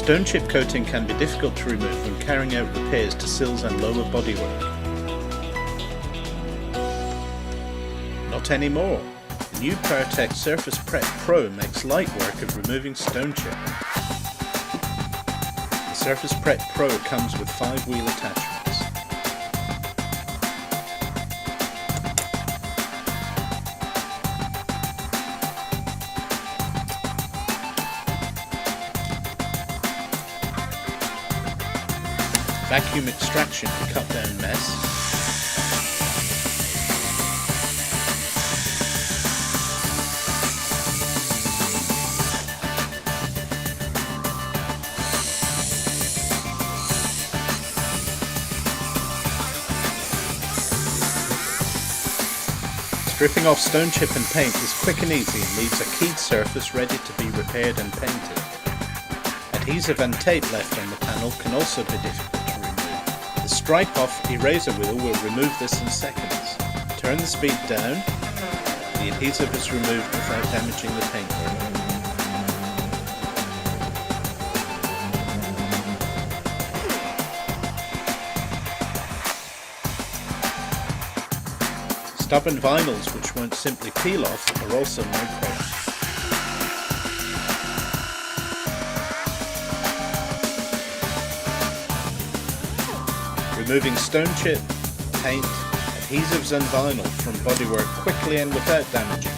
Stone chip coating can be difficult to remove when carrying out repairs to sills and lower bodywork. Not anymore. The new TEC Surface Prep Pro makes light work of removing stone chip. The Surface Prep Pro comes with 5-wheel attachments. Vacuum extraction to cut down mess. Stripping off stone chip and paint is quick and easy and leaves a keyed surface ready to be repaired and painted. Adhesive and tape left on the panel can also be difficult. The stripe-off eraser wheel will remove this in seconds. Turn the speed down. The adhesive is removed without damaging the paintwork. Stubborn vinyls which won't simply peel off are also no problem. Removing stone chip, paint, adhesives and vinyl from bodywork quickly and without damaging